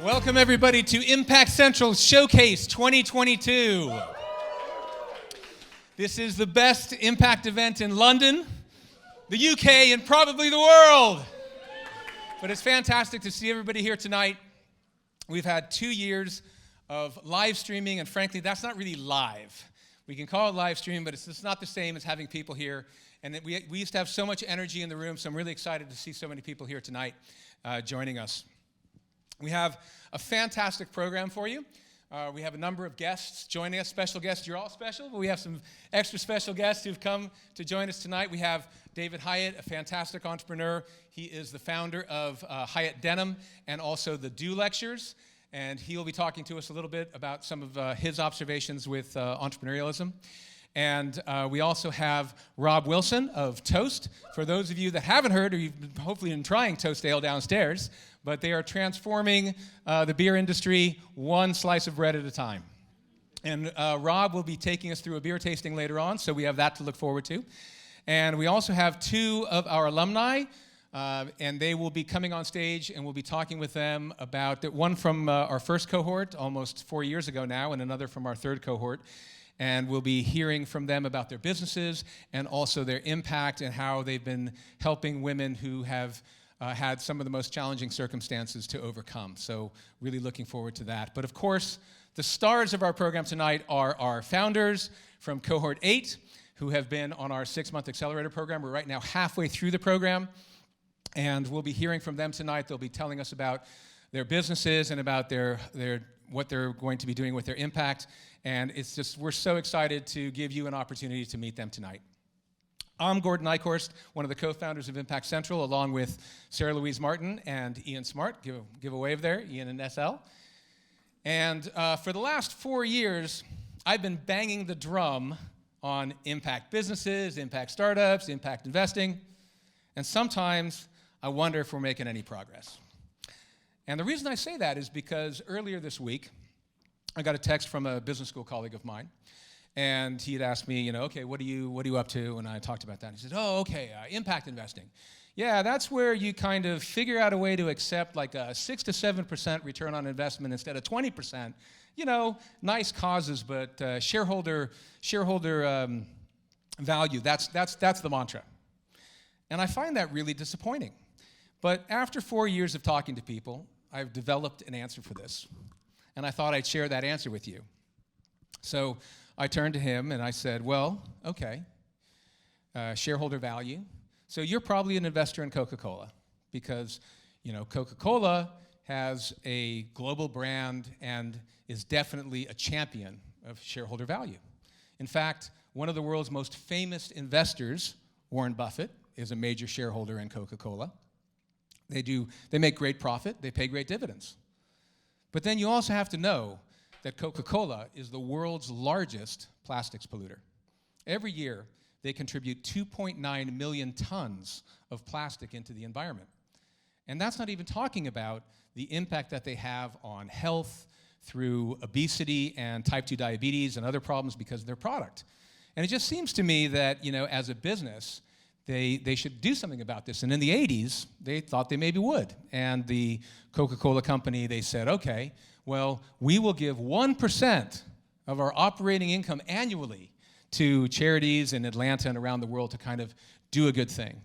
Welcome, everybody, to Impact Central Showcase 2022. This is the best impact event in London, the UK, and probably the world. But it's fantastic to see everybody here tonight. We've had 2 years of live streaming, and frankly, that's not really live. We can call it live stream, but it's just not the same as having people here. And we used to have so much energy in the room, so I'm really excited to see so many people here tonight joining us. We have a fantastic program for you. We have a number of guests joining us, special guests. You're all special, but we have some extra special guests who've come to join us tonight. We have David Hieatt, a fantastic entrepreneur. He is the founder of Hyatt Denim and also the Do Lectures. And he'll be talking to us a little bit about some of his observations with entrepreneurialism. And we also have Rob Wilson of Toast. For those of you that haven't heard, or you've hopefully been trying Toast Ale downstairs, but they are transforming the beer industry one slice of bread at a time. And Rob will be taking us through a beer tasting later on, so we have that to look forward to. And we also have two of our alumni, and they will be coming on stage, and we'll be talking with them about one from our first cohort, almost 4 years ago now, and another from our third cohort. And we'll be hearing from them about their businesses and also their impact and how they've been helping women who have had some of the most challenging circumstances to overcome. So really looking forward to that. But of course, the stars of our program tonight are our founders from Cohort 8, who have been on our 6-month accelerator program. We're right now halfway through the program, and we'll be hearing from them tonight. They'll be telling us about their businesses and about what they're going to be doing with their impact. And it's just, we're so excited to give you an opportunity to meet them tonight. I'm Gordon Eichhorst, one of the co-founders of Impact Central, along with Sarah Louise Martin and Ian Smart. Give a wave there, Ian and SL. And for the last 4 years, I've been banging the drum on impact businesses, impact startups, impact investing. And sometimes I wonder if we're making any progress. And the reason I say that is because earlier this week, I got a text from a business school colleague of mine, and he had asked me, okay, what are you up to? And I talked about that. And he said, oh, okay, impact investing. Yeah, that's where you kind of figure out a way to accept like a 6 to 7% return on investment instead of 20%. Nice causes, but shareholder value. That's the mantra. And I find that really disappointing. But after 4 years of talking to people, I've developed an answer for this. And I thought I'd share that answer with you. So I turned to him and I said, well, okay, shareholder value. So you're probably an investor in Coca-Cola because, Coca-Cola has a global brand and is definitely a champion of shareholder value. In fact, one of the world's most famous investors, Warren Buffett, is a major shareholder in Coca-Cola. They make great profit, they pay great dividends. But then you also have to know that Coca-Cola is the world's largest plastics polluter. Every year, they contribute 2.9 million tons of plastic into the environment. And that's not even talking about the impact that they have on health through obesity and type 2 diabetes and other problems because of their product. And it just seems to me that, as a business, they should do something about this. And in the 80s, they thought they maybe would. And the Coca-Cola company, they said, okay, well, we will give 1% of our operating income annually to charities in Atlanta and around the world to kind of do a good thing.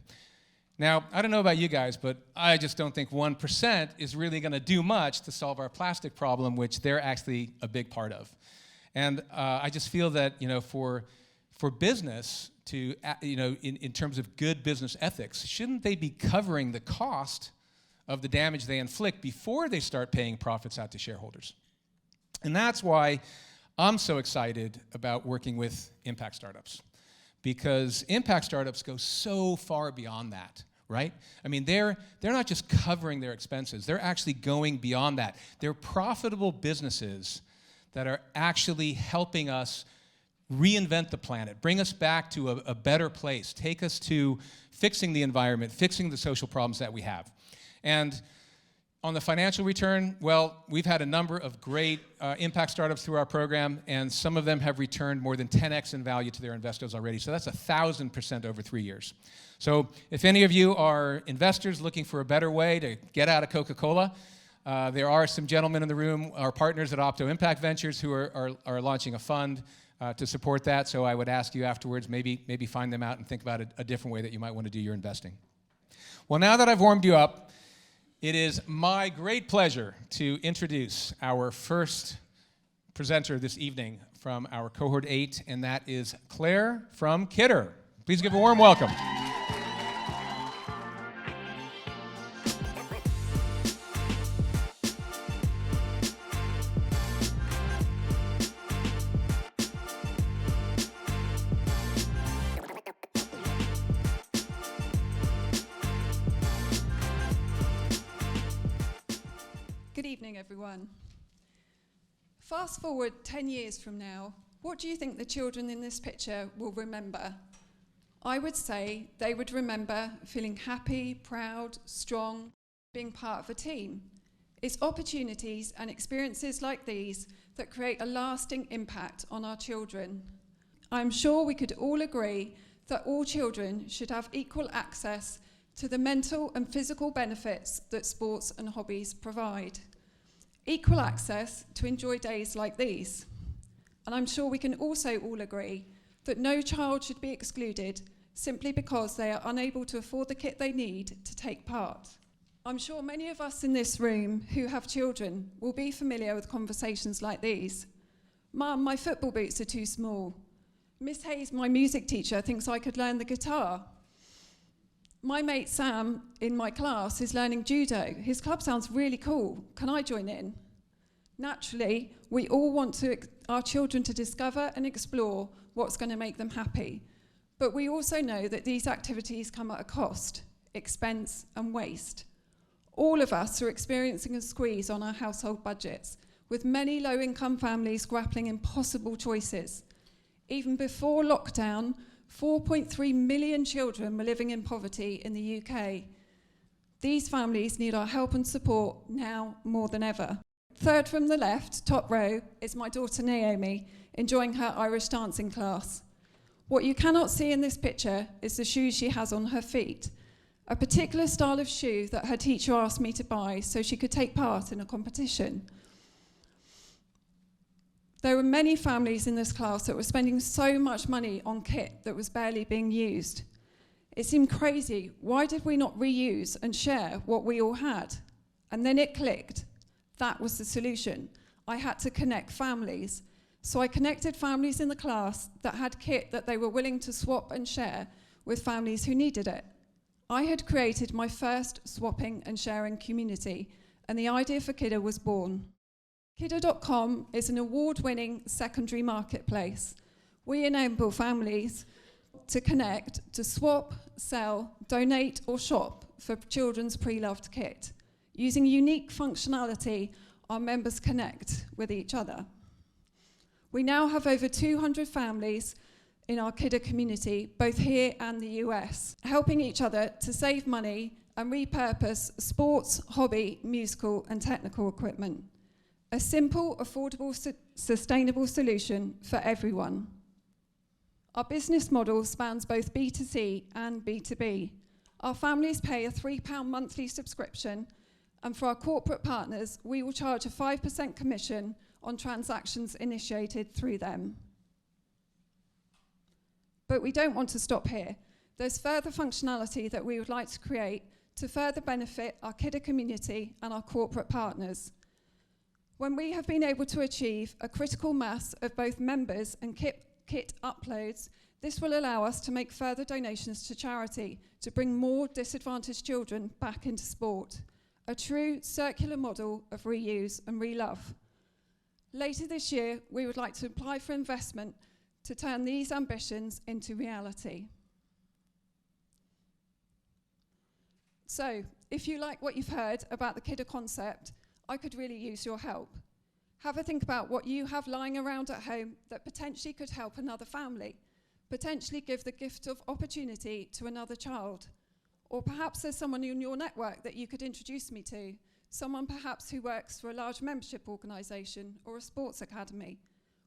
Now, I don't know about you guys, but I just don't think 1% is really going to do much to solve our plastic problem, which they're actually a big part of. And I just feel that, for business to, in terms of good business ethics, shouldn't they be covering the cost of the damage they inflict before they start paying profits out to shareholders? And that's why I'm so excited about working with impact startups, because impact startups go so far beyond that, right? I mean, they're not just covering their expenses, they're actually going beyond that. They're profitable businesses that are actually helping us reinvent the planet, bring us back to a better place, take us to fixing the environment, fixing the social problems that we have. And on the financial return, well, we've had a number of great impact startups through our program, and some of them have returned more than 10x in value to their investors already. So that's 1,000% over 3 years. So if any of you are investors looking for a better way to get out of Coca-Cola, There are some gentlemen in the room, our partners at Opto Impact Ventures, who are launching a fund to support that. So I would ask you afterwards, maybe find them out and think about a different way that you might want to do your investing. Well, now that I've warmed you up, it is my great pleasure to introduce our first presenter this evening from our cohort 8, and that is Claire from Kidder. Please give a warm welcome. Good evening, everyone. Fast forward 10 years from now, what do you think the children in this picture will remember? I would say they would remember feeling happy, proud, strong, being part of a team. It's opportunities and experiences like these that create a lasting impact on our children. I'm sure we could all agree that all children should have equal access to the mental and physical benefits that sports and hobbies provide. Equal access to enjoy days like these. And I'm sure we can also all agree that no child should be excluded simply because they are unable to afford the kit they need to take part. I'm sure many of us in this room who have children will be familiar with conversations like these. Mum, my football boots are too small. Miss Hayes, my music teacher, thinks I could learn the guitar. My mate Sam in my class is learning judo. His club sounds really cool. Can I join in? Naturally, we all want our children to discover and explore what's going to make them happy. But we also know that these activities come at a cost, expense, and waste. All of us are experiencing a squeeze on our household budgets, with many low-income families grappling impossible choices. Even before lockdown, 4.3 million children were living in poverty in the UK. These families need our help and support now more than ever. Third from the left, top row, is my daughter Naomi, enjoying her Irish dancing class. What you cannot see in this picture is the shoes she has on her feet, a particular style of shoe that her teacher asked me to buy so she could take part in a competition. There were many families in this class that were spending so much money on kit that was barely being used. It seemed crazy. Why did we not reuse and share what we all had? And then it clicked. That was the solution. I had to connect families. So I connected families in the class that had kit that they were willing to swap and share with families who needed it. I had created my first swapping and sharing community, and the idea for Kidder was born. Kidder.com is an award-winning secondary marketplace. We enable families to connect, to swap, sell, donate, or shop for children's pre-loved kit. Using unique functionality, our members connect with each other. We now have over 200 families in our Kidder community, both here and the US, helping each other to save money and repurpose sports, hobby, musical, and technical equipment. A simple, affordable, sustainable solution for everyone. Our business model spans both B2C and B2B. Our families pay a £3 monthly subscription, and for our corporate partners, we will charge a 5% commission on transactions initiated through them. But we don't want to stop here. There's further functionality that we would like to create to further benefit our Kidder community and our corporate partners. When we have been able to achieve a critical mass of both members and kit uploads, this will allow us to make further donations to charity to bring more disadvantaged children back into sport. A true circular model of reuse and re-love. Later this year, we would like to apply for investment to turn these ambitions into reality. So, if you like what you've heard about the Kidder concept, I could really use your help. Have a think about what you have lying around at home that potentially could help another family, potentially give the gift of opportunity to another child. Or perhaps there's someone in your network that you could introduce me to, someone perhaps who works for a large membership organisation or a sports academy.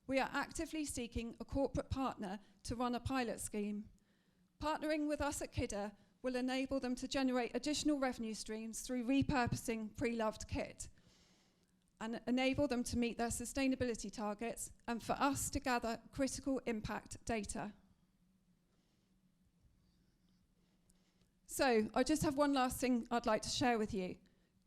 We are actively seeking a corporate partner to run a pilot scheme. Partnering with us at Kidder will enable them to generate additional revenue streams through repurposing pre-loved kit. and enable them to meet their sustainability targets, and for us to gather critical impact data. So I just have one last thing I'd like to share with you.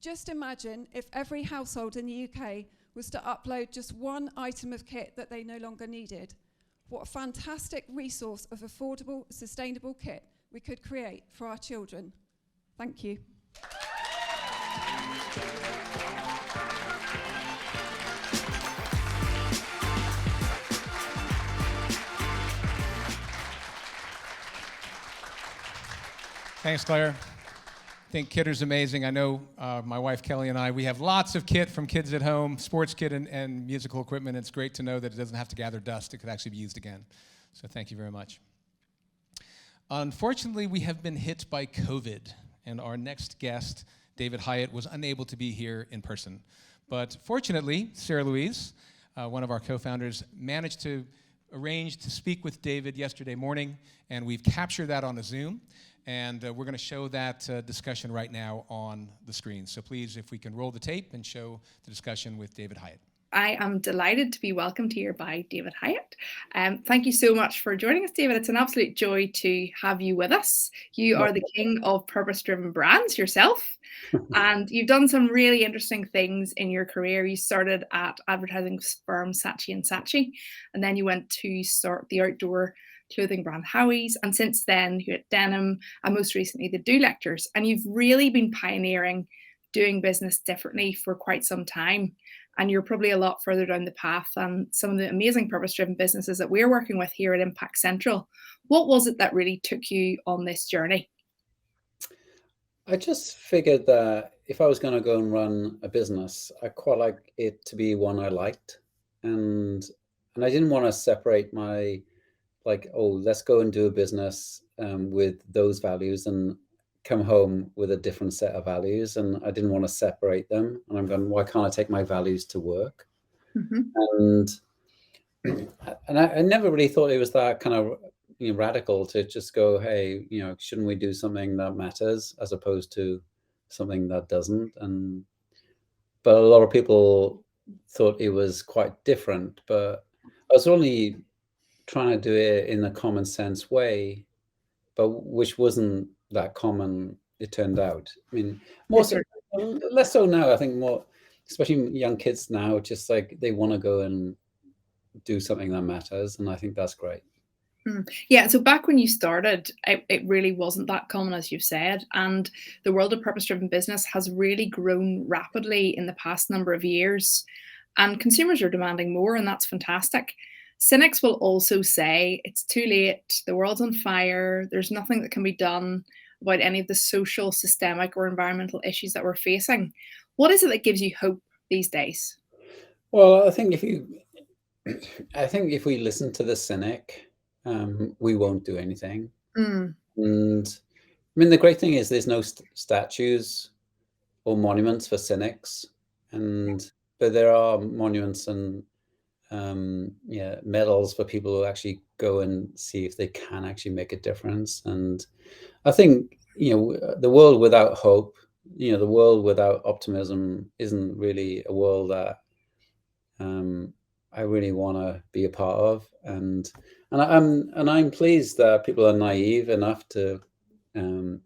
Just imagine if every household in the UK was to upload just one item of kit that they no longer needed. What a fantastic resource of affordable, sustainable kit we could create for our children. Thank you. Thanks, Claire. I think Kitter's amazing. I know my wife Kelly and I, we have lots of kit from kids at home, sports kit and musical equipment. It's great to know that it doesn't have to gather dust. It could actually be used again. So thank you very much. Unfortunately, we have been hit by COVID, and our next guest, David Hieatt, was unable to be here in person. But fortunately, Sarah Louise, one of our co-founders, managed to arrange to speak with David yesterday morning, and we've captured that on a Zoom. And we're going to show that discussion right now on the screen. So please, if we can roll the tape and show the discussion with David Hieatt. I am delighted to be welcomed here by David Hieatt. Thank you so much for joining us, David. It's an absolute joy to have you with us. You are the king of purpose-driven brands yourself, and you've done some really interesting things in your career. You started at advertising firm Saatchi & Saatchi, and then you went to start the outdoor clothing brand Howie's, and since then Hiut Denim, and most recently the Do Lectures. And you've really been pioneering doing business differently for quite some time. And you're probably a lot further down the path than some of the amazing purpose-driven businesses that we're working with here at Impact Central. What was it that really took you on this journey? I just figured that if I was going to go and run a business, I quite like it to be one I liked. And I didn't want to separate my, let's go and do a business with those values and come home with a different set of values. And I didn't want to separate them. And I'm going, why can't I take my values to work? Mm-hmm. And I never really thought it was that kind of radical to just go, hey, shouldn't we do something that matters as opposed to something that doesn't? But a lot of people thought it was quite different. But I was only trying to do it in a common sense way, but which wasn't that common, it turned out. I mean, less so now, I think more, especially young kids now, just like they want to go and do something that matters. And I think that's great. Yeah, so back when you started, it really wasn't that common, as you've said. And the world of purpose-driven business has really grown rapidly in the past number of years. And consumers are demanding more, and that's fantastic. Cynics will also say it's too late, the world's on fire, there's nothing that can be done about any of the social, systemic, or environmental issues that we're facing. What is it that gives you hope these days? Well, I think if we listen to the cynic, we won't do anything. And I mean, the great thing is there's no statues or monuments for cynics, but there are monuments and medals for people who actually go and see if they can actually make a difference. And I think the world without hope, the world without optimism isn't really a world that I really want to be a part of. And I'm pleased that people are naive enough to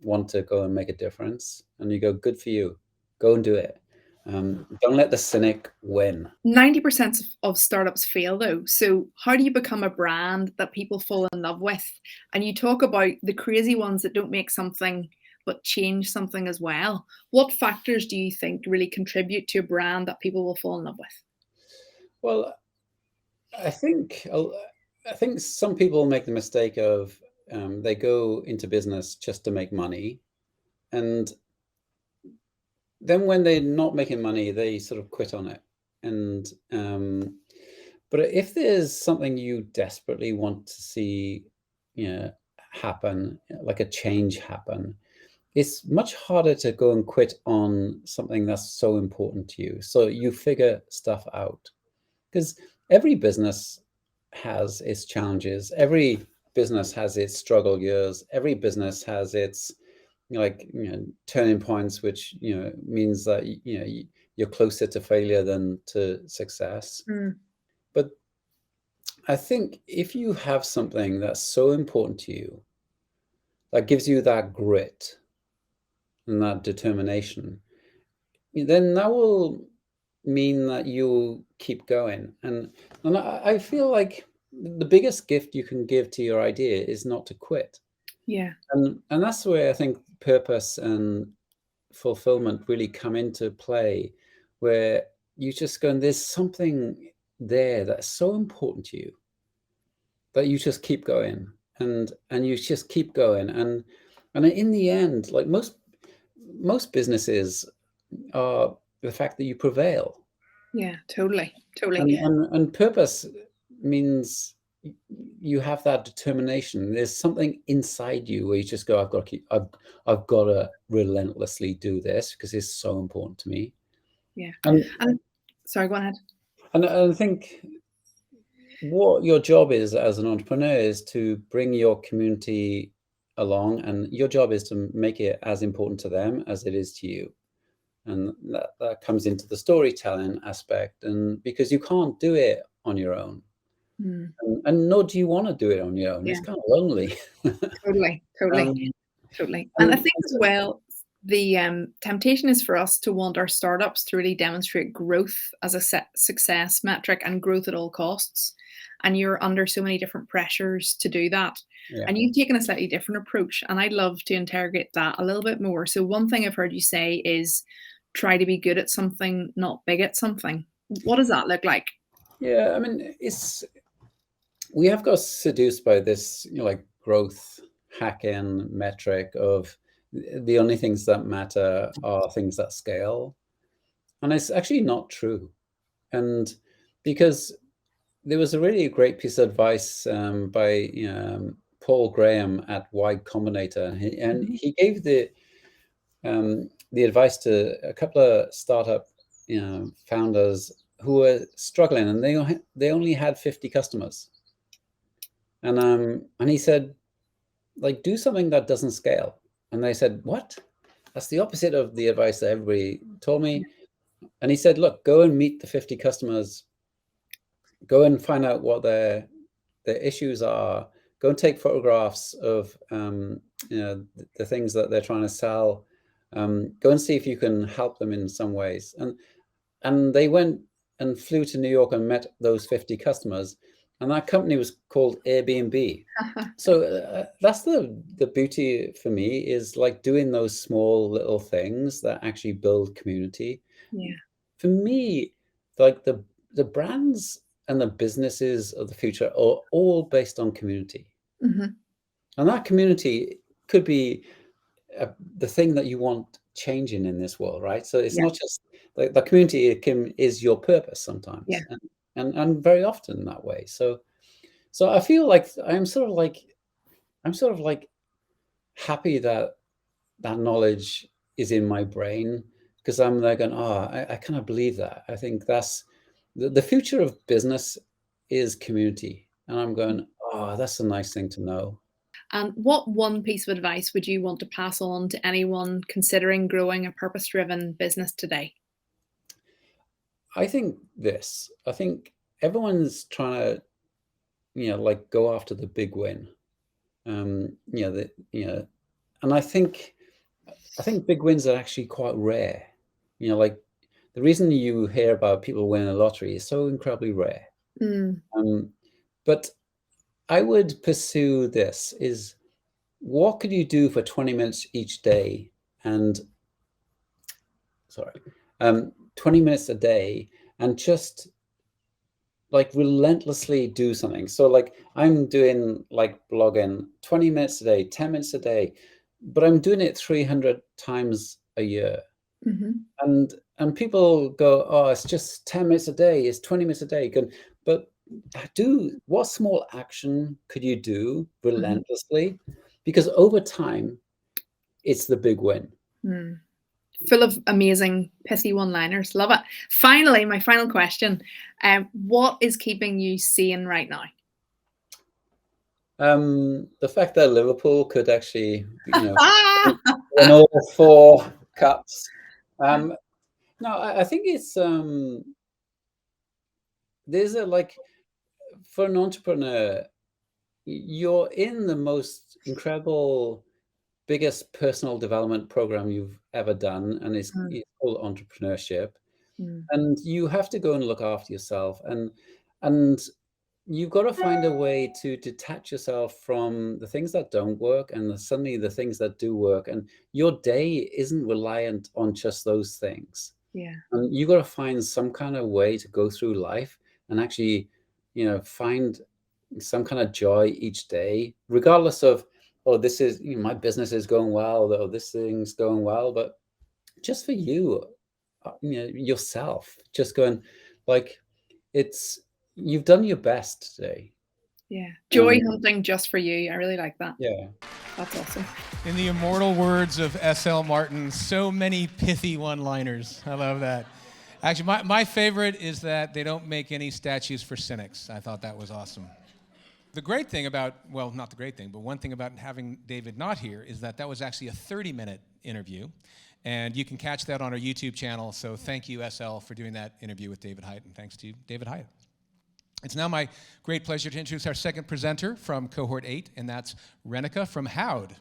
want to go and make a difference. And you go, good for you, go and do it. Don't let the cynic win. 90% of startups fail, though. So how do you become a brand that people fall in love with? And you talk about the crazy ones that don't make something but change something as well. What factors do you think really contribute to a brand that people will fall in love with? Well, I think some people make the mistake of they go into business just to make money, and then when they're not making money, they sort of quit on it. But if there's something you desperately want to see, happen, like a change happen, it's much harder to go and quit on something that's so important to you. So you figure stuff out, because every business has its challenges. Every business has its struggle years. Every business has its like turning points, which means that you're closer to failure than to success. But I think if you have something that's so important to you, that gives you that grit and that determination, then that will mean that you'll keep going. And I feel like the biggest gift you can give to your idea is not to quit. Yeah. And that's where I think purpose and fulfillment really come into play, where you just go, and there's something there that's so important to you that you just keep going, and you just keep going. And in the end, like most businesses are the fact that you prevail. Yeah, totally. And purpose means you have that determination. There's something inside you where you just go, I've got to relentlessly do this because it's so important to me. Yeah. And sorry, go ahead. And I think what your job is as an entrepreneur is to bring your community along, and your job is to make it as important to them as it is to you. And that comes into the storytelling aspect, and because you can't do it on your own. And nor do you want to do it on your own. It's kind of lonely. Totally. And I think as well, the temptation is for us to want our startups to really demonstrate growth as a success metric, and growth at all costs. And you're under so many different pressures to do that. Yeah. And you've taken a slightly different approach, and I'd love to interrogate that a little bit more. So one thing I've heard you say is try to be good at something, not big at something. What does that look like? Yeah, I mean, we have got seduced by this, like growth hacking metric of the only things that matter are things that scale. And it's actually not true. And because there was a really great piece of advice by Paul Graham at Y Combinator, and he gave the advice to a couple of startup founders who were struggling, and they only had 50 customers. And he said, like, do something that doesn't scale. And they said, what? That's the opposite of the advice that everybody told me. And he said, look, go and meet the 50 customers. Go and find out what their issues are. Go and take photographs of the things that they're trying to sell. Go and see if you can help them in some ways. And they went and flew to New York and met those 50 customers. And that company was called Airbnb. So that's the beauty for me, is like doing those small little things that actually build community. Yeah. For me, like the brands and the businesses of the future are all based on community. And that community could be the thing that you want changing in this world, right? So it's not just like the community is your purpose sometimes. Yeah. And very often that way. So I feel like I'm sort of like happy that knowledge is in my brain, because I'm like going, I cannot believe that. I think that's the future of business is community. And I'm going, that's a nice thing to know. And what one piece of advice would you want to pass on to anyone considering growing a purpose-driven business today? I think everyone's trying to, like go after the big win. And I think big wins are actually quite rare. Like the reason you hear about people winning the lottery is so incredibly rare. But I would pursue this, is what could you do for 20 minutes each day? And 20 minutes a day, and just like relentlessly do something. So like I'm doing like blogging 20 minutes a day, 10 minutes a day, but I'm doing it 300 times a year. And people go, it's just 10 minutes a day, it's 20 minutes a day. But what small action could you do relentlessly? Because over time, it's the big win. Full of amazing, pithy one-liners. Love it. Finally, my final question. What is keeping you sane right now? The fact that Liverpool could actually, and all 4 cups. No, I think it's there's a like for an entrepreneur, you're in the most incredible, biggest personal development program you've ever done, and it's called entrepreneurship. And you have to go and look after yourself, and you've got to find a way to detach yourself from the things that don't work and suddenly the things that do work. And your day isn't reliant on just those things. Yeah. And you've got to find some kind of way to go through life and actually, find some kind of joy each day, regardless of, oh, this is, my business is going well, or this thing's going well, but just for you, yourself, just going like, you've done your best today. Yeah. Joy hunting just for you. I really like that. Yeah. That's awesome. In the immortal words of S.L. Martin, so many pithy one-liners. I love that. Actually, my favorite is that they don't make any statues for cynics. I thought that was awesome. The great thing about, well, not the great thing, but one thing about having David not here is that was actually a 30-minute interview. And you can catch that on our YouTube channel. So thank you, SL, for doing that interview with David Hieatt, and thanks to David Hieatt. It's now my great pleasure to introduce our second presenter from Cohort 8, and that's Renica from Houde.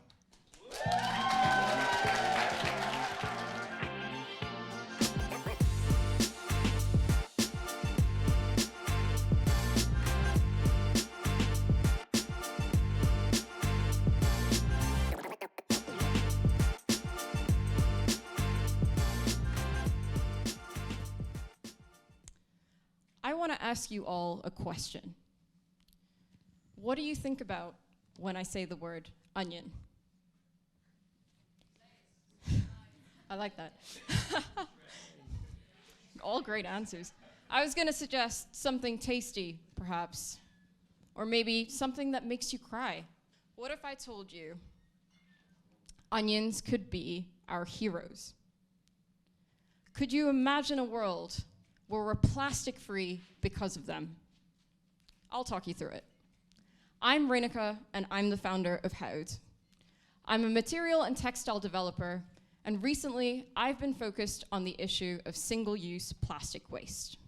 I want to ask you all a question. What do you think about when I say the word onion? I like that. All great answers. I was going to suggest something tasty, perhaps. Or maybe something that makes you cry. What if I told you onions could be our heroes? Could you imagine a world where we're plastic-free because of them? I'll talk you through it. I'm Renica, and I'm the founder of Houde. I'm a material and textile developer, and recently I've been focused on the issue of single-use plastic waste.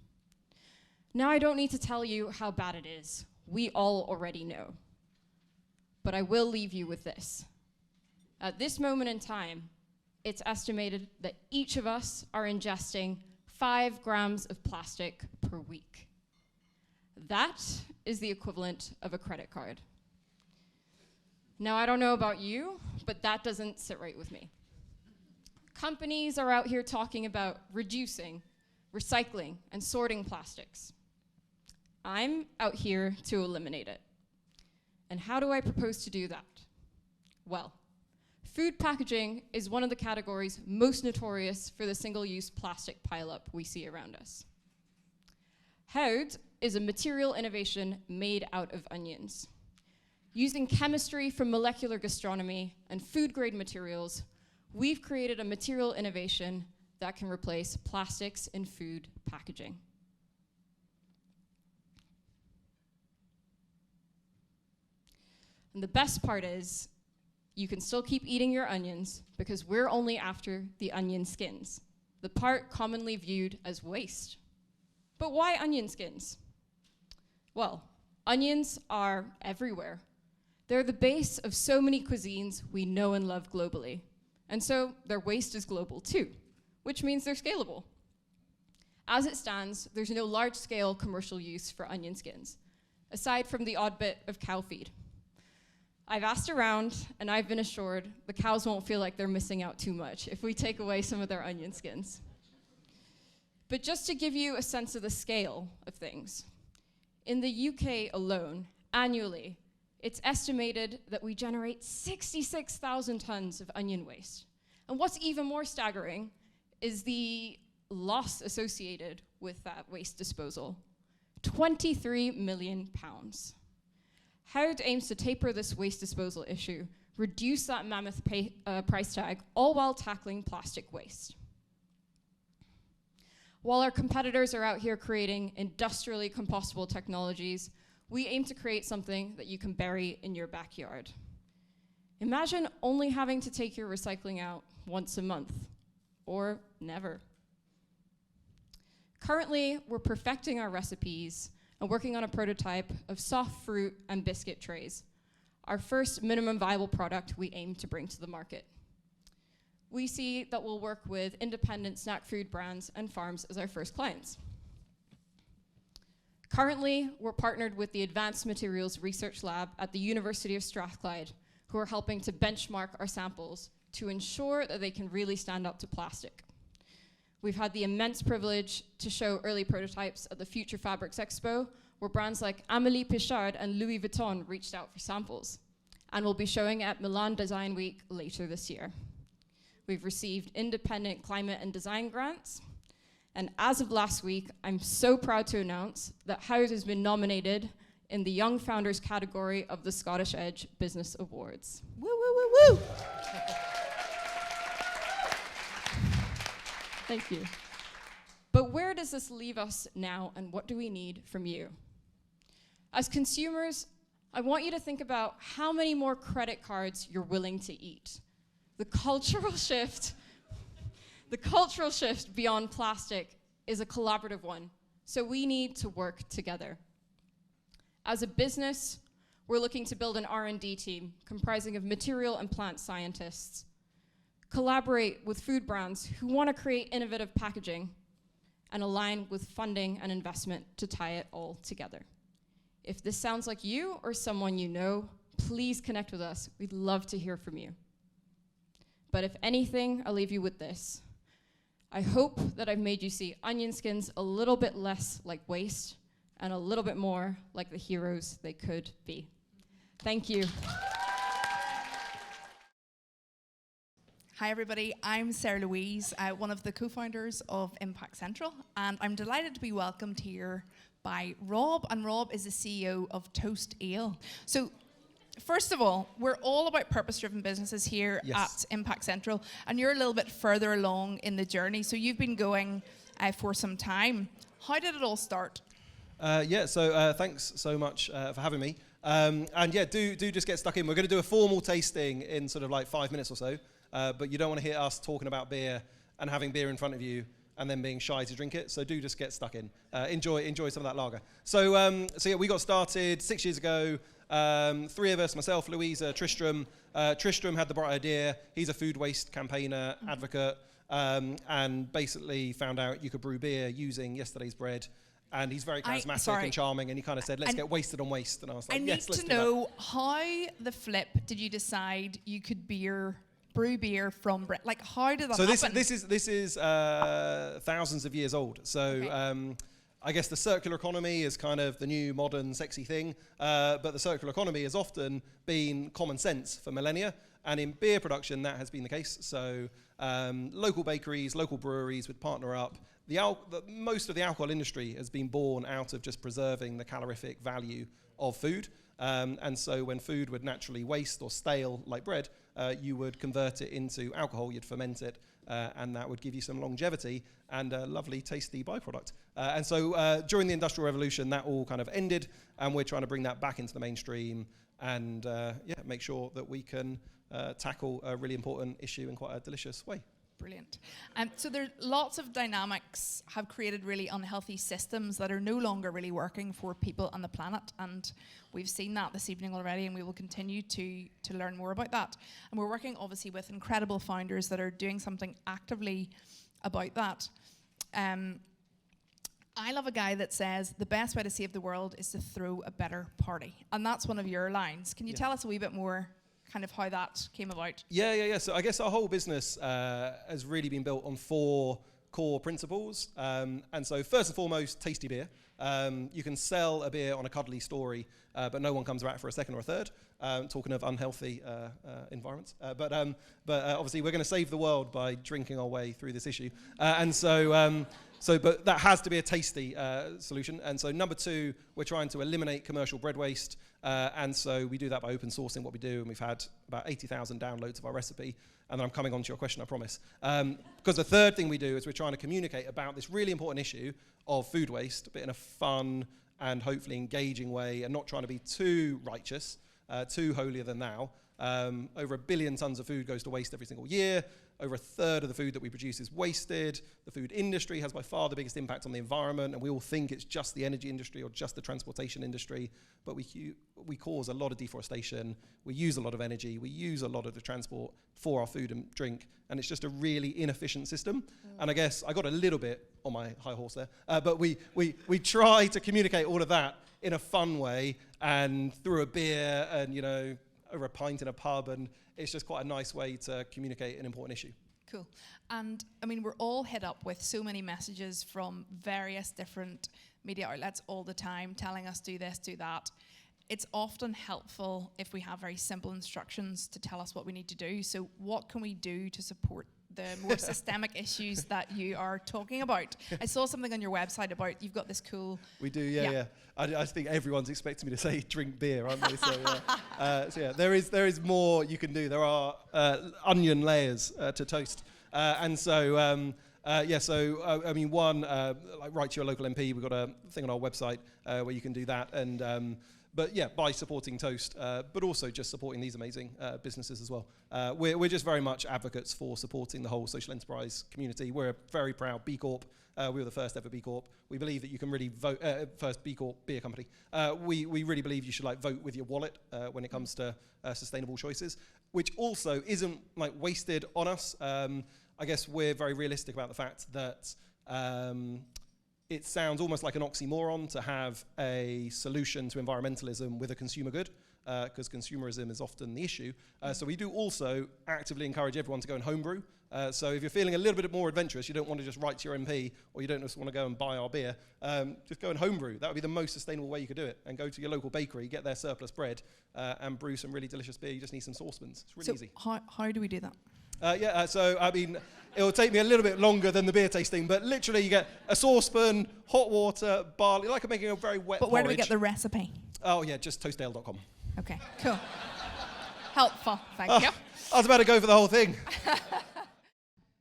Now, I don't need to tell you how bad it is. We all already know. But I will leave you with this. At this moment in time, it's estimated that each of us are ingesting 5 grams of plastic per week. That is the equivalent of a credit card. Now, I don't know about you, but that doesn't sit right with me. Companies are out here talking about reducing, recycling, and sorting plastics. I'm out here to eliminate it. And how do I propose to do that? Well, food packaging is one of the categories most notorious for the single-use plastic pileup we see around us. Houde is a material innovation made out of onions. Using chemistry from molecular gastronomy and food-grade materials, we've created a material innovation that can replace plastics in food packaging. And the best part is, you can still keep eating your onions because we're only after the onion skins, the part commonly viewed as waste. But why onion skins? Well, onions are everywhere. They're the base of so many cuisines we know and love globally. And so their waste is global too, which means they're scalable. As it stands, there's no large-scale commercial use for onion skins, aside from the odd bit of cow feed. I've asked around, and I've been assured the cows won't feel like they're missing out too much if we take away some of their onion skins. But just to give you a sense of the scale of things, in the UK alone, annually, it's estimated that we generate 66,000 tons of onion waste. And what's even more staggering is the loss associated with that waste disposal, 23 million pounds. Houde aims to taper this waste disposal issue, reduce that mammoth price tag, all while tackling plastic waste. While our competitors are out here creating industrially compostable technologies, we aim to create something that you can bury in your backyard. Imagine only having to take your recycling out once a month, or never. Currently, we're perfecting our recipes and working on a prototype of soft fruit and biscuit trays, our first minimum viable product we aim to bring to the market. We see that we'll work with independent snack food brands and farms as our first clients. Currently, we're partnered with the Advanced Materials Research Lab at the University of Strathclyde, who are helping to benchmark our samples to ensure that they can really stand up to plastic. We've had the immense privilege to show early prototypes at the Future Fabrics Expo, where brands like Amélie Pichard and Louis Vuitton reached out for samples, and we'll be showing at Milan Design Week later this year. We've received independent climate and design grants, and as of last week, I'm so proud to announce that Hyatt has been nominated in the Young Founders category of the Scottish Edge Business Awards. Woo, woo, woo, woo. Thank you. But where does this leave us now, and what do we need from you? As consumers, I want you to think about how many more credit cards you're willing to eat. The cultural shift beyond plastic is a collaborative one, so we need to work together. As a business, we're looking to build an R&D team comprising of material and plant scientists, collaborate with food brands who want to create innovative packaging, and align with funding and investment to tie it all together. If this sounds like you or someone you know, please connect with us. We'd love to hear from you. But if anything, I'll leave you with this. I hope that I've made you see onion skins a little bit less like waste and a little bit more like the heroes they could be. Thank you. Hi everybody, I'm Sarah Louise, one of the co-founders of Impact Central, and I'm delighted to be welcomed here by Rob, and Rob is the CEO of Toast Ale. So first of all, we're all about purpose-driven businesses here at Impact Central, and you're a little bit further along in the journey, so you've been going for some time. How did it all start? Thanks so much for having me. Do just get stuck in. We're going to do a formal tasting in sort of like 5 minutes or so, but you don't want to hear us talking about beer and having beer in front of you and then being shy to drink it. So do just get stuck in. Enjoy some of that lager. We got started 6 years ago. Three of us, myself, Louisa, Tristram. Tristram had the bright idea. He's a food waste campaigner, advocate, and basically found out you could brew beer using yesterday's bread. And he's very charismatic and charming, and he kind of said, let's get wasted on waste. And I was like, yes, let's do that. I need to know, how the flip did you decide you could brew beer from bread? Like, how did that happen? So this is thousands of years old. So okay. I guess the circular economy is kind of the new modern sexy thing, but the circular economy has often been common sense for millennia, and in beer production that has been the case. So local bakeries, local breweries would partner up. Most of the alcohol industry has been born out of just preserving the calorific value of food. And so when food would naturally waste or stale like bread, you would convert it into alcohol, you'd ferment it, and that would give you some longevity and a lovely, tasty byproduct. And so during the Industrial Revolution, that all kind of ended, and we're trying to bring that back into the mainstream and make sure that we can tackle a really important issue in quite a delicious way. Brilliant. So there's lots of dynamics have created really unhealthy systems that are no longer really working for people and the planet, and we've seen that this evening already, and we will continue to learn more about that. And we're working obviously with incredible founders that are doing something actively about that. I love a guy that says the best way to save the world is to throw a better party, and that's one of your lines. Can you tell us a wee bit more kind of how that came about? Yeah. So I guess our whole business has really been built on 4 core principles. And so first and foremost, tasty beer. You can sell a beer on a cuddly story, but no one comes back for a second or a third. Talking of unhealthy environments. But obviously we're going to save the world by drinking our way through this issue. But that has to be a tasty solution. And so number 2, we're trying to eliminate commercial bread waste. And so we do that by open sourcing what we do. And we've had about 80,000 downloads of our recipe. And then I'm coming on to your question, I promise. Because the third thing we do is we're trying to communicate about this really important issue of food waste, but in a fun and hopefully engaging way, and not trying to be too righteous, too holier than thou, Over 1 billion tons of food goes to waste every single year. Over a third of the food that we produce is wasted. The food industry has by far the biggest impact on the environment, and we all think it's just the energy industry or just the transportation industry, but we cause a lot of deforestation, we use a lot of energy, we use a lot of the transport for our food and drink, and it's just a really inefficient system. And I guess I got a little bit on my high horse there, but we try to communicate all of that in a fun way and through a beer and, you know, over a pint in a pub, and it's just quite a nice way to communicate an important issue. Cool. And I mean, we're all hit up with so many messages from various different media outlets all the time telling us do this, do that. It's often helpful if we have very simple instructions to tell us what we need to do. So what can we do to support the more systemic issues that you are talking about? I saw something on your website about you've got this cool... We do, yeah. I think everyone's expecting me to say drink beer, aren't they? So yeah, there is more you can do. There are onion layers to toast. I mean, one, like write to your local MP. We've got a thing on our website where you can do that. And but yeah, by supporting Toast, but also just supporting these amazing businesses as well. We're just very much advocates for supporting the whole social enterprise community. We're a very proud B Corp. We were the first ever B Corp. We believe that you can really vote, first B Corp beer company. We really believe you should vote with your wallet when it comes to sustainable choices, which also isn't wasted on us. I guess we're very realistic about the fact that it sounds almost like an oxymoron to have a solution to environmentalism with a consumer good, because consumerism is often the issue. So we do also actively encourage everyone to go and homebrew. So if you're feeling a little bit more adventurous, you don't want to just write to your MP, or you don't just want to go and buy our beer, just go and homebrew. That would be the most sustainable way you could do it. And go to your local bakery, get their surplus bread, and brew some really delicious beer. You just need some saucepans. It's really easy. How do we do that? So I mean, it'll take me a little bit longer than the beer tasting, but literally you get a saucepan, hot water, barley, like I'm making a very wet porridge. But where do we get the recipe? Oh yeah, just toastdale.com. Okay, cool. Helpful, thank you. I was about to go for the whole thing.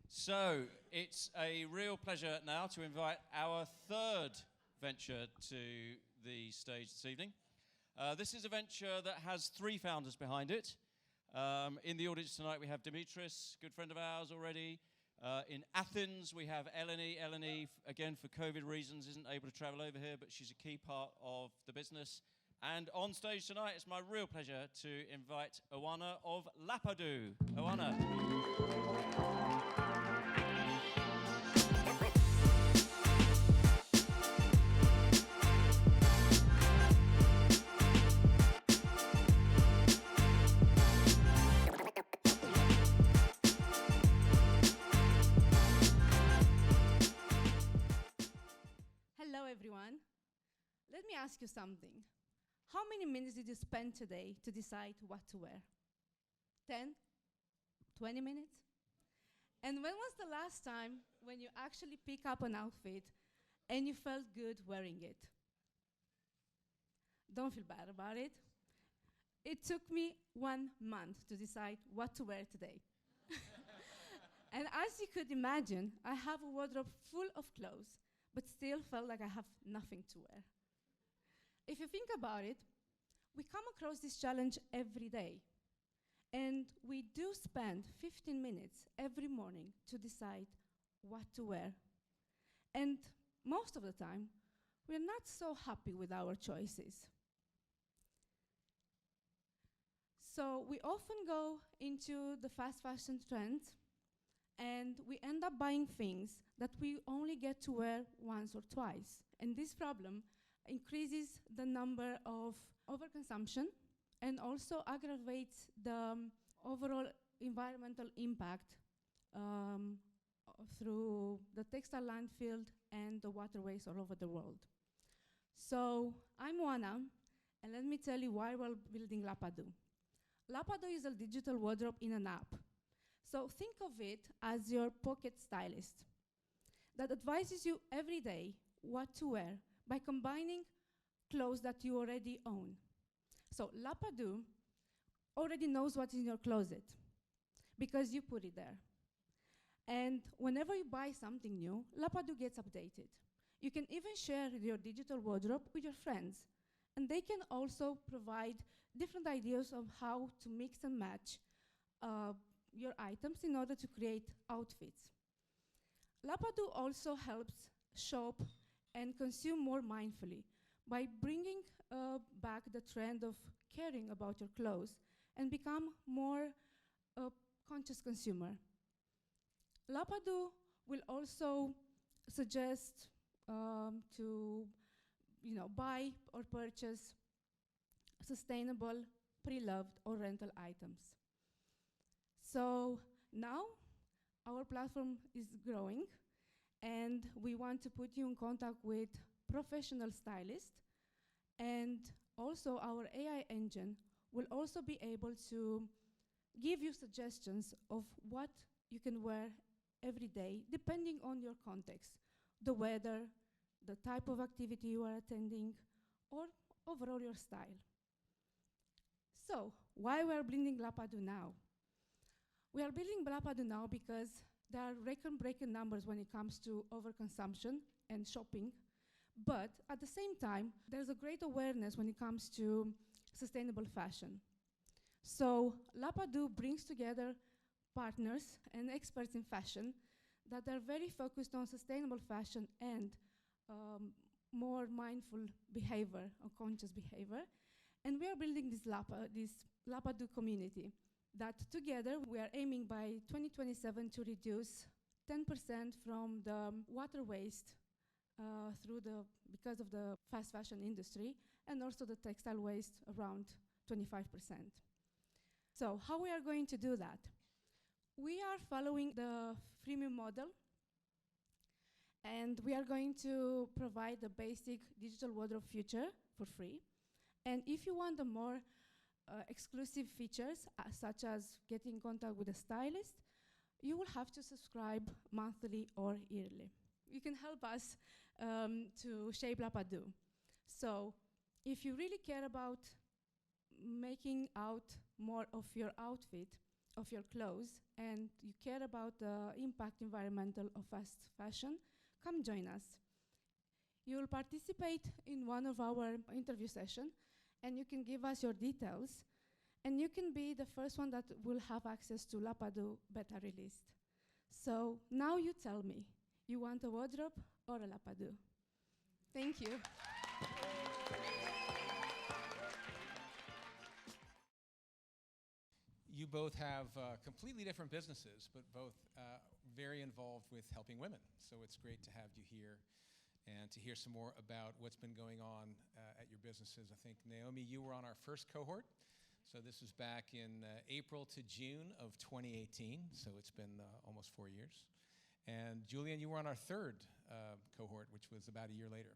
So it's a real pleasure now to invite our third venture to the stage this evening. This is a venture that has 3 founders behind it. In the audience tonight we have Dimitris, good friend of ours already. In Athens we have Eleni. Eleni, again for COVID reasons, isn't able to travel over here, but she's a key part of the business. And on stage tonight, it's my real pleasure to invite Oana of Lapadu. Oana. Hello, everyone. Let me ask you something. How many minutes did you spend today to decide what to wear? 10? 20 minutes? And when was the last time when you actually pick up an outfit and you felt good wearing it? Don't feel bad about it. It took me 1 month to decide what to wear today. And as you could imagine, I have a wardrobe full of clothes, but still felt like I have nothing to wear. If you think about it, we come across this challenge every day. And we do spend 15 minutes every morning to decide what to wear. And most of the time, we're not so happy with our choices. So we often go into the fast fashion trends, and we end up buying things that we only get to wear once or twice. And this problem increases the number of overconsumption and also aggravates the overall environmental impact through the textile landfill and the waterways all over the world. So I'm Oana, and let me tell you why we're building Lapadu. Lapadu is a digital wardrobe in an app. So think of it as your pocket stylist that advises you every day what to wear by combining clothes that you already own. So Lapadu already knows what's in your closet because you put it there. And whenever you buy something new, Lapadu gets updated. You can even share your digital wardrobe with your friends. And they can also provide different ideas of how to mix and match your items in order to create outfits. Lapadu also helps shop and consume more mindfully by bringing back the trend of caring about your clothes and become more conscious consumer. Lapadu will also suggest to buy or purchase sustainable, pre-loved or rental items. So now our platform is growing, and we want to put you in contact with professional stylists, and also our AI engine will also be able to give you suggestions of what you can wear every day, depending on your context, the weather, the type of activity you are attending, or overall your style. So, why we are building Lapadu now? We are building Lapadu now because there are record-breaking numbers when it comes to overconsumption and shopping, but at the same time, there's a great awareness when it comes to sustainable fashion. So Lapadu brings together partners and experts in fashion that are very focused on sustainable fashion and more mindful behavior or conscious behavior. And we are building this Lapadu community that together we are aiming by 2027 to reduce 10% from the water waste because of the fast fashion industry, and also the textile waste around 25%. So how we are going to do that? We are following the freemium model, and we are going to provide the basic digital wardrobe feature for free. And if you want the more exclusive features, such as getting in contact with a stylist, you will have to subscribe monthly or yearly. You can help us to shape Lapadu. So if you really care about making out more of your outfit, of your clothes, and you care about the impact environmental of fast fashion, come join us. You will participate in one of our interview sessions, and you can give us your details, and you can be the first one that will have access to Lapadu beta released. So now you tell me, you want a wardrobe or a Lapadu? Thank you. You both have completely different businesses, but both very involved with helping women. So it's great to have you here and to hear some more about what's been going on at your businesses. I think, Naomi, you were on our first cohort. So this was back in April to June of 2018. So it's been almost 4 years. And Julian, you were on our third cohort, which was about a year later.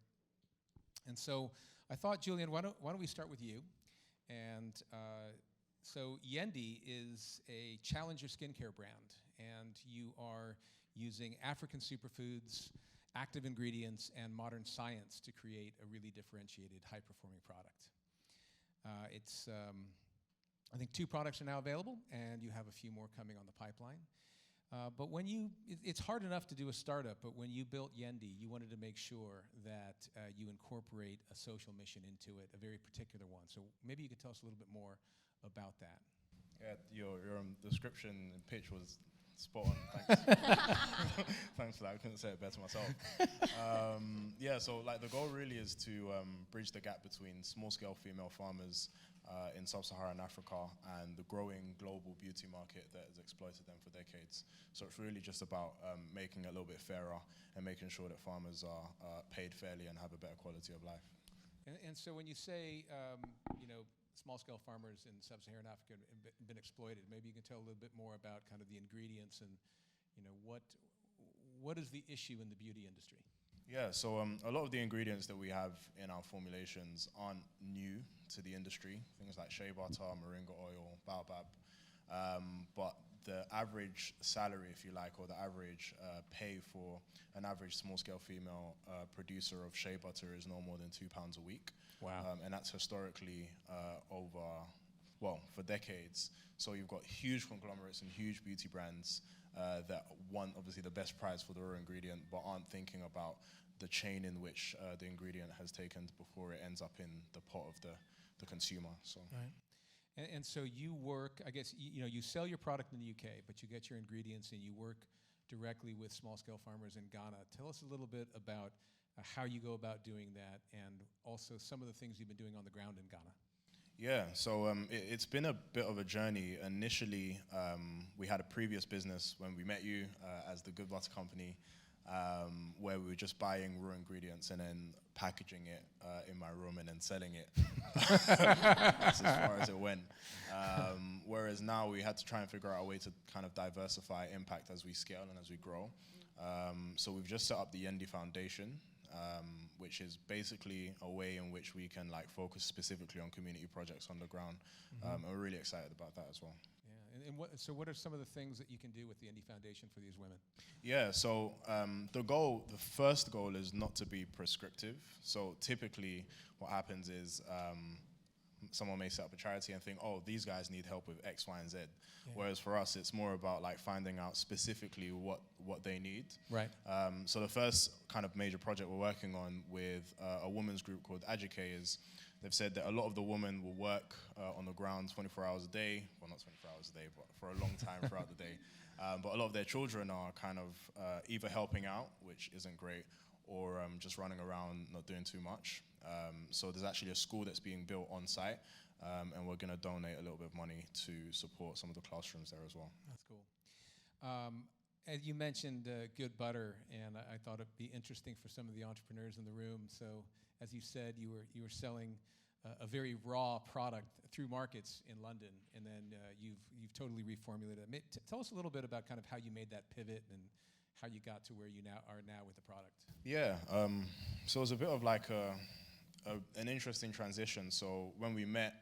And so I thought, Julian, why don't we start with you? And so Yendi is a challenger skincare brand, and you are using African superfoods, active ingredients, and modern science to create a really differentiated, high-performing product. I think 2 products are now available, and you have a few more coming on the pipeline. But it's hard enough to do a startup, but when you built Yendi, you wanted to make sure that you incorporate a social mission into it, a very particular one. So maybe you could tell us a little bit more about that. Yeah, your description and pitch was spot on. Thanks. Thanks for that. I couldn't say it better myself. Yeah, so like the goal really is to bridge the gap between small-scale female farmers in sub-Saharan Africa and the growing global beauty market that has exploited them for decades. So it's really just about making it a little bit fairer and making sure that farmers are paid fairly and have a better quality of life. And so when you say, small-scale farmers in sub-Saharan Africa have been exploited, maybe you can tell a little bit more about kind of the ingredients and, what is the issue in the beauty industry? Yeah, so a lot of the ingredients that we have in our formulations aren't new to the industry. Things like shea butter, moringa oil, baobab. But the average salary, if you like, or the average pay for an average small-scale female producer of shea butter is no more than £2 a week. Wow. And that's historically for decades. So you've got huge conglomerates and huge beauty brands that want obviously the best price for the raw ingredient, but aren't thinking about the chain in which the ingredient has taken before it ends up in the pot of the consumer. So. Right. And so you work, I guess, you sell your product in the UK, but you get your ingredients and you work directly with small-scale farmers in Ghana. Tell us a little bit about how you go about doing that, and also some of the things you've been doing on the ground in Ghana. Yeah, so it's been a bit of a journey. Initially, we had a previous business when we met you as the Good Butter Company, where we were just buying raw ingredients and then packaging it in my room and then selling it. That's as far as it went. Whereas now we had to try and figure out a way to kind of diversify impact as we scale and as we grow. So we've just set up the Yendi Foundation, which is basically a way in which we can like focus specifically on community projects on the ground. And we're really excited about that as well. Yeah, and what are some of the things that you can do with the Yendi Foundation for these women? Yeah, so the first goal is not to be prescriptive. So typically what happens is someone may set up a charity and think, oh, these guys need help with X, Y, and Z. Yeah. Whereas for us, it's more about like finding out specifically what they need. Right. So the first kind of major project we're working on with a women's group called Aduke is they've said that a lot of the women will work on the ground 24 hours a day. Well, not 24 hours a day, but for a long time throughout the day. But a lot of their children are kind of either helping out, which isn't great, or just running around not doing too much. So there's actually a school that's being built on site, and we're going to donate a little bit of money to support some of the classrooms there as well. That's cool. As you mentioned good butter, and I thought it'd be interesting for some of the entrepreneurs in the room. So as you said, you were selling a very raw product through markets in London, and then you've totally reformulated it. Tell us a little bit about kind of how you made that pivot and how you got to where you are now with the product. Yeah, so it was a bit of like an interesting transition. So when we met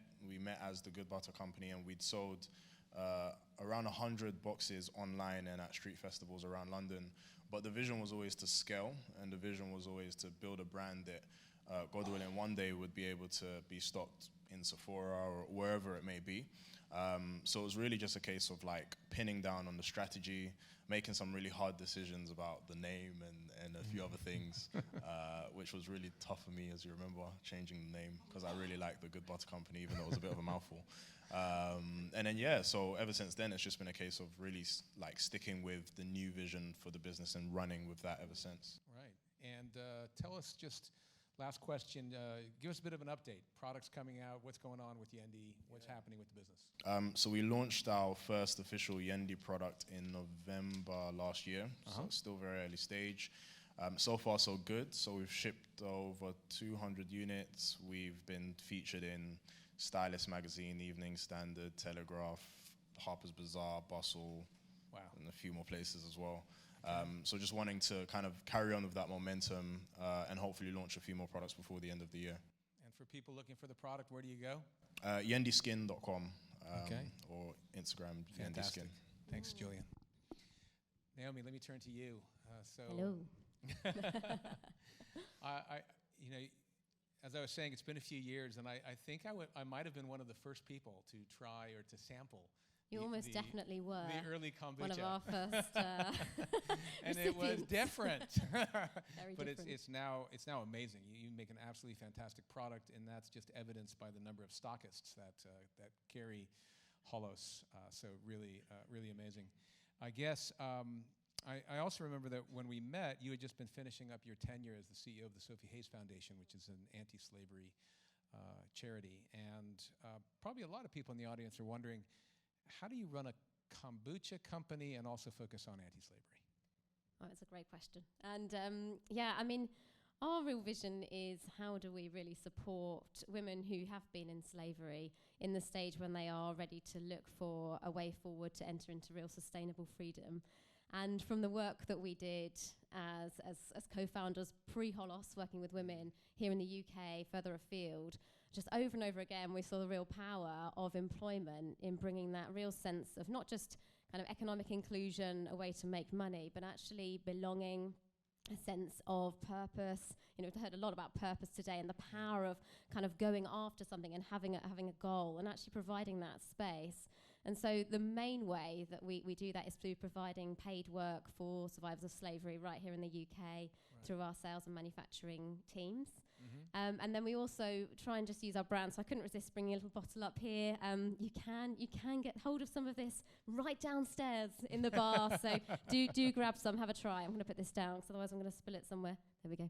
as the Good Butter Company, and we'd sold around 100 boxes online and at street festivals around London. But the vision was always to scale, and the vision was always to build a brand that, God willing, one day would be able to be stocked in Sephora or wherever it may be. So it was really just a case of like pinning down on the strategy, making some really hard decisions about the name and a few other things, which was really tough for me, as you remember, changing the name, because I really liked the Good Butter Company, even though it was a bit of a mouthful. And then, yeah, so ever since then, it's just been a case of really like sticking with the new vision for the business and running with that ever since. Right. And tell us just, last question, give us a bit of an update. Products coming out, what's going on with Yendi, what's happening with the business? So we launched our first official Yendi product in November last year, so it's still very early stage. So far, so good. So we've shipped over 200 units. We've been featured in Stylist Magazine, Evening Standard, Telegraph, Harper's Bazaar, Bustle, and a few more places as well. So just wanting to kind of carry on with that momentum and hopefully launch a few more products before the end of the year. And for people looking for the product, where do you go? Yendiskin.com or Instagram, Fantastic. Yendiskin. Thanks, Julian. Naomi, let me turn to you. Hello. As I was saying, it's been a few years, and I think I might have been one of the first people to try or to sample. You almost definitely were. The early kombucha. One of our first and it was different. Very but different. it's now amazing. You make an absolutely fantastic product, and that's just evidenced by the number of stockists that carry Holos. So really amazing. I guess I also remember that when we met, you had just been finishing up your tenure as the CEO of the Sophie Foundation, which is an anti-slavery charity. And probably a lot of people in the audience are wondering, how do you run a kombucha company and also focus on anti-slavery? Oh, it's a great question. And our real vision is how do we really support women who have been in slavery in the stage when they are ready to look for a way forward to enter into real sustainable freedom. And from the work that we did as co-founders pre-Holos, working with women here in the UK, further afield, just over and over again, we saw the real power of employment in bringing that real sense of not just kind of economic inclusion, a way to make money, but actually belonging, a sense of purpose. We've heard a lot about purpose today and the power of kind of going after something and having a goal and actually providing that space. And so the main way that we do that is through providing paid work for survivors of slavery right here in the UK, through our sales and manufacturing teams. And then we also try and just use our brand. So I couldn't resist bringing a little bottle up here. You can get hold of some of this right downstairs in the bar. So do grab some, have a try. I'm going to put this down, because otherwise I'm going to spill it somewhere. There we go.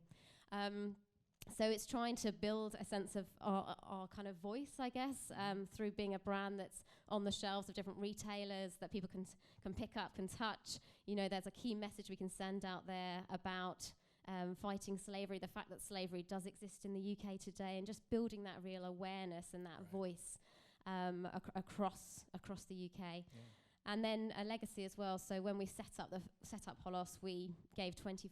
So it's trying to build a sense of our kind of voice, I guess, through being a brand that's on the shelves of different retailers that people can pick up, can touch. You know, there's a key message we can send out there about fighting slavery, the fact that slavery does exist in the UK today, and just building that real awareness and that voice across the UK. Yeah. And then a legacy as well. So when we set up Holos, we gave 25%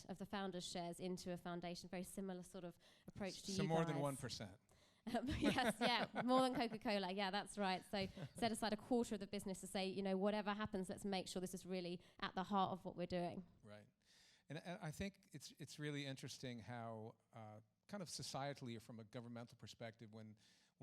of the founders' shares into a foundation. Very similar sort of approach to you guys. So more than 1%. Yes, yeah, more than Coca-Cola. Yeah, that's right. So set aside a quarter of the business to say, you know, whatever happens, let's make sure this is really at the heart of what we're doing. Right. And I think it's really interesting how kind of societally or from a governmental perspective, when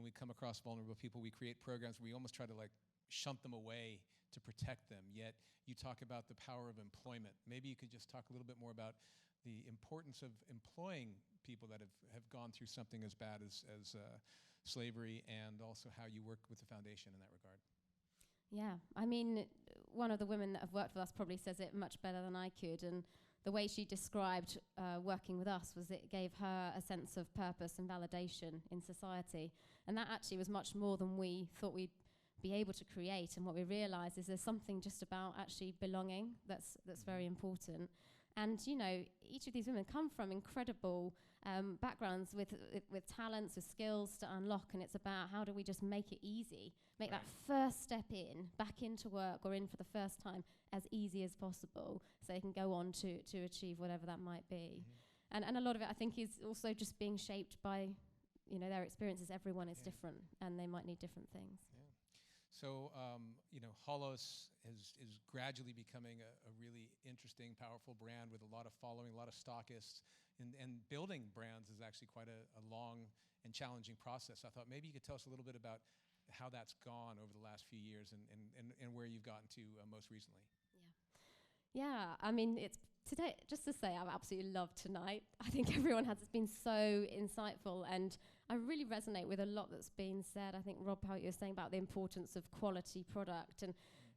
we come across vulnerable people, we create programs where we almost try to like shunt them away to protect them. Yet you talk about the power of employment. Maybe you could just talk a little bit more about the importance of employing people that have gone through something as bad as slavery, and also how you work with the foundation in that regard. Yeah, I mean, one of the women that have worked with us probably says it much better than I could, and the way she described working with us was it gave her a sense of purpose and validation in society, and that actually was much more than we thought we'd be able to create. And what we realised is there's something just about actually belonging that's very important. And you know, each of these women come from incredible backgrounds with talents, with skills to unlock, and it's about how do we just make it easy, make that first step back into work or in for the first time as easy as possible, so they can go on to achieve whatever that might be. And a lot of it, I think, is also just being shaped by, you know, their experiences. Everyone is different, and they might need different things. So, you know, Holos is gradually becoming a really interesting, powerful brand with a lot of following, a lot of stockists, and building brands is actually quite a long and challenging process. I thought maybe you could tell us a little bit about how that's gone over the last few years and where you've gotten to most recently. Yeah, I mean, it's today, just to say, I've absolutely loved tonight. I think everyone has been so insightful, and I really resonate with a lot that's been said. I think, Rob, how you were saying about the importance of quality product, and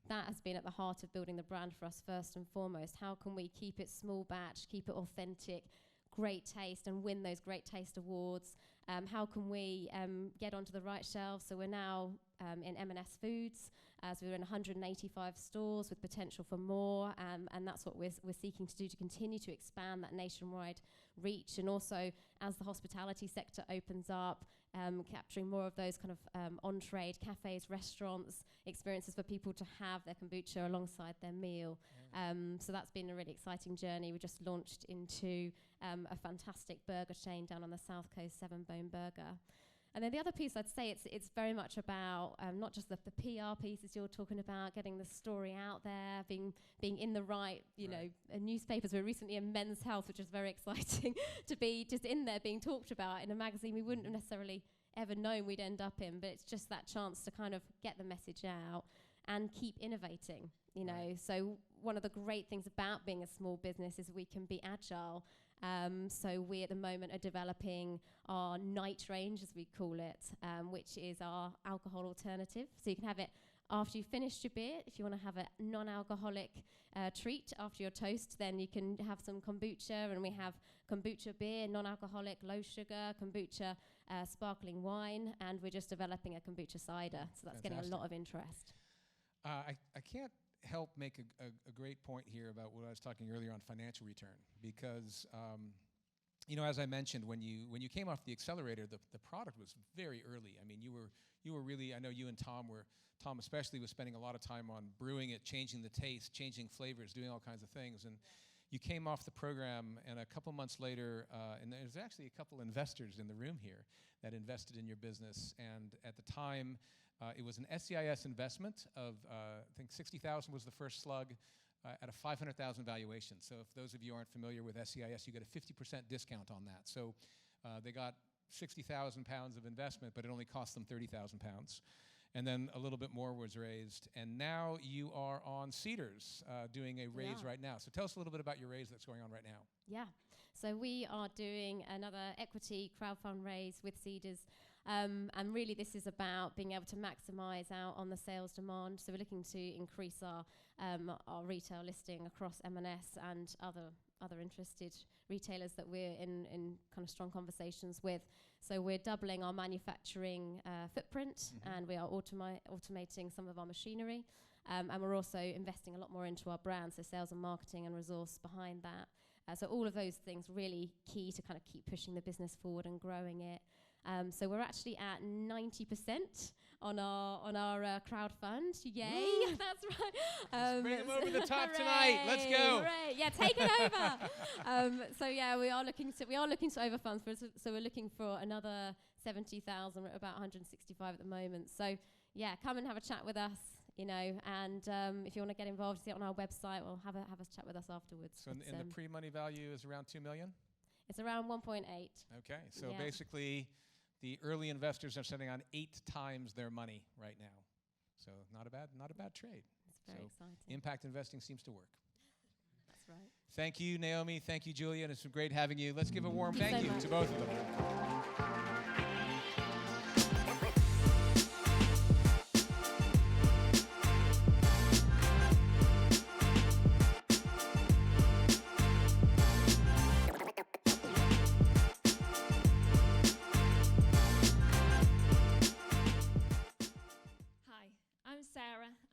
that has been at the heart of building the brand for us first and foremost. How can we keep it small batch, keep it authentic, great taste, and win those great taste awards? How can we get onto the right shelves? So we're now in M&S Foods, so we're in 185 stores with potential for more, and that's what we're seeking to do, to continue to expand that nationwide reach, and also as the hospitality sector opens up, capturing more of those kind of on-trade cafes, restaurants, experiences for people to have their kombucha alongside their meal. So that's been a really exciting journey. We just launched into a fantastic burger chain down on the south coast, 7 Bone Burger. And then the other piece, I'd say it's very much about not just the PR pieces you're talking about, getting the story out there, being in the right, you know, newspapers. We were recently in Men's Health, which is very exciting to be just in there being talked about in a magazine we wouldn't have necessarily ever known we'd end up in. But it's just that chance to kind of get the message out and keep innovating, you know. So one of the great things about being a small business is we can be agile. So we at the moment are developing our night range, as we call it, which is our alcohol alternative. So you can have it after you've finished your beer. If you want to have a non-alcoholic treat after your toast, then you can have some kombucha, and we have kombucha beer, non-alcoholic, low sugar, kombucha sparkling wine, and we're just developing a kombucha cider. So that's getting a lot of interest. I can't help make a great point here about what I was talking earlier on financial return, because you know, as I mentioned, when you came off the accelerator, the product was very early. I mean, you were really, I know you and Tom especially was spending a lot of time on brewing it, changing the taste, changing flavors, doing all kinds of things. And you came off the program, and a couple months later, and there's actually a couple investors in the room here that invested in your business. And at the time, it was an SCIS investment of, I think 60,000 was the first slug, at a 500,000 valuation. So if those of you aren't familiar with SCIS, you get a 50% discount on that. So they got 60,000 pounds of investment, but it only cost them 30,000 pounds. and then a little bit more was raised. And now you are on Cedars doing a raise right now. So tell us a little bit about your raise that's going on right now. Yeah. So we are doing another equity crowdfund raise with Cedars. And really this is about being able to maximize out on the sales demand. So we're looking to increase our retail listing across M&S and other interested retailers that we're in kind of strong conversations with. So we're doubling our manufacturing footprint, and we are automating some of our machinery. And we're also investing a lot more into our brand, so sales and marketing and resource behind that. So all of those things really key to kind of keep pushing the business forward and growing it. So we're actually at 90% on our crowdfund. Yay! That's right. Let's bring them over the top tonight. Let's go. Hooray. Yeah, take it over. So yeah, we are looking to overfund. So we're looking for another 70,000. We're at about 165 at the moment. So yeah, come and have a chat with us. And if you want to get involved, see it on our website. We'll have a chat with us afterwards. So in the pre-money value is around 2 million? It's around 1.8. Okay, so basically the early investors are sitting on 8 times their money right now. So not a bad trade. It's very exciting. Impact investing seems to work. That's right. Thank you, Naomi. Thank you, Julia. And it's been great having you. Let's give a warm thank you to both of them.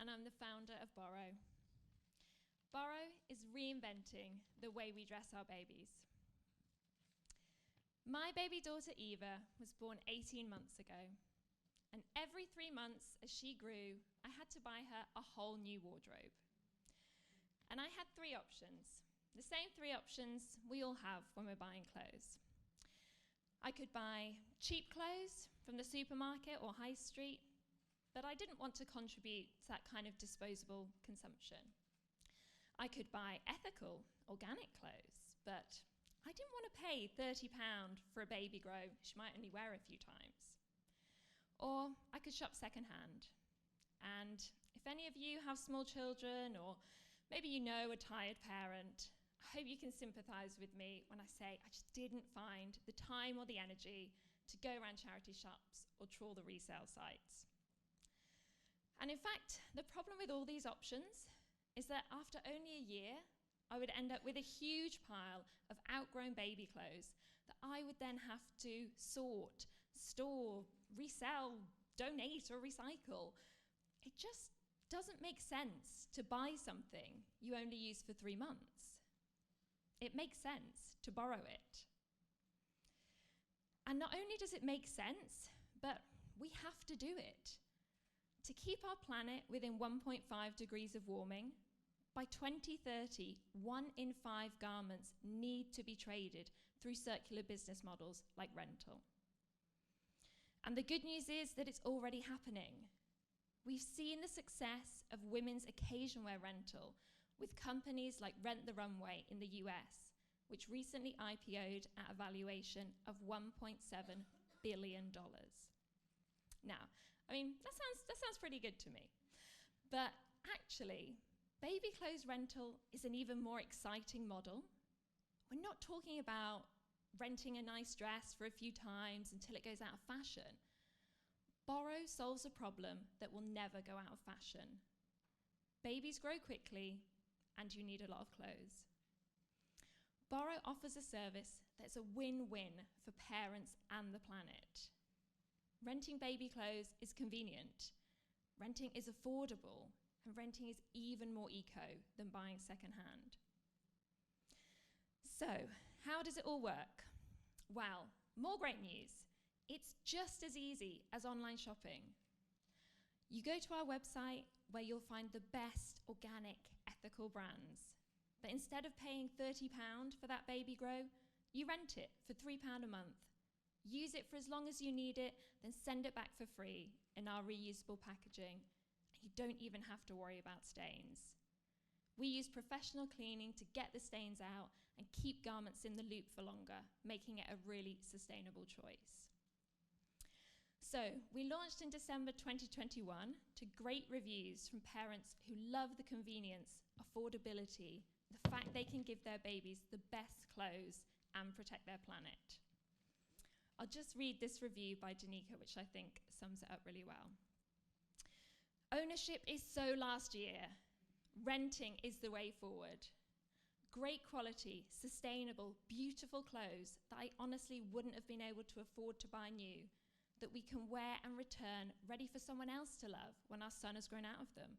And I'm the founder of Borrow. Borrow is reinventing the way we dress our babies. My baby daughter Eva was born 18 months ago, and every 3 months as she grew, I had to buy her a whole new wardrobe. And I had 3 options, the same 3 options we all have when we're buying clothes. I could buy cheap clothes from the supermarket or high street, but I didn't want to contribute to that kind of disposable consumption. I could buy ethical, organic clothes, but I didn't want to pay £30 for a baby grow she might only wear a few times. Or I could shop secondhand. And if any of you have small children, or maybe you know a tired parent, I hope you can sympathize with me when I say I just didn't find the time or the energy to go around charity shops or trawl the resale sites. And in fact, the problem with all these options is that after only a year, I would end up with a huge pile of outgrown baby clothes that I would then have to sort, store, resell, donate, or recycle. It just doesn't make sense to buy something you only use for 3 months. It makes sense to borrow it. And not only does it make sense, but we have to do it. To keep our planet within 1.5 degrees of warming, by 2030, 1 in 5 garments need to be traded through circular business models like rental. And the good news is that it's already happening. We've seen the success of women's occasion wear rental with companies like Rent the Runway in the US, which recently IPO'd at a valuation of $1.7 billion. Now, I mean, that sounds pretty good to me. But actually, baby clothes rental is an even more exciting model. We're not talking about renting a nice dress for a few times until it goes out of fashion. Borrow solves a problem that will never go out of fashion. Babies grow quickly, and you need a lot of clothes. Borrow offers a service that's a win-win for parents and the planet. Renting baby clothes is convenient, renting is affordable, and renting is even more eco than buying secondhand. So, how does it all work? Well, more great news. It's just as easy as online shopping. You go to our website where you'll find the best organic, ethical brands. But instead of paying £30 for that baby grow, you rent it for £3 a month. Use it for as long as you need it, then send it back for free in our reusable packaging. You don't even have to worry about stains. We use professional cleaning to get the stains out and keep garments in the loop for longer, making it a really sustainable choice. So we launched in December 2021 to great reviews from parents who love the convenience, affordability, the fact they can give their babies the best clothes and protect their planet. I'll just read this review by Danica, which I think sums it up really well. Ownership is so last year. Renting is the way forward. Great quality, sustainable, beautiful clothes that I honestly wouldn't have been able to afford to buy new, that we can wear and return ready for someone else to love when our son has grown out of them.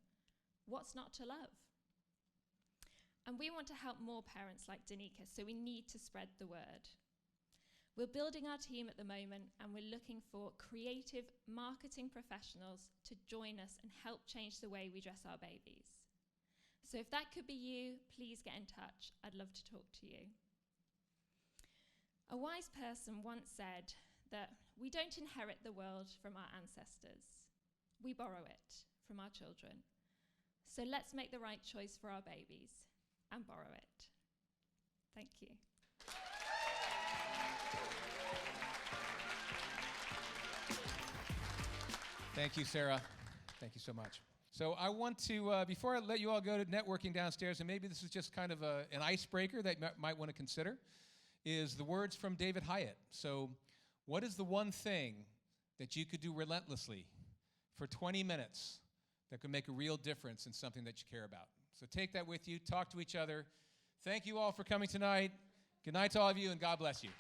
What's not to love? And we want to help more parents like Danica, so we need to spread the word. We're building our team at the moment, and we're looking for creative marketing professionals to join us and help change the way we dress our babies. So if that could be you, please get in touch. I'd love to talk to you. A wise person once said that we don't inherit the world from our ancestors. We borrow it from our children. So let's make the right choice for our babies and borrow it. Thank you. Thank you, Sarah. Thank you so much. So I want to, before I let you all go to networking downstairs, and maybe this is just kind of an icebreaker that you might want to consider, is the words from David Hieatt. So what is the one thing that you could do relentlessly for 20 minutes that could make a real difference in something that you care about? So take that with you, talk to each other. Thank you all for coming tonight. Good night to all of you, and God bless you.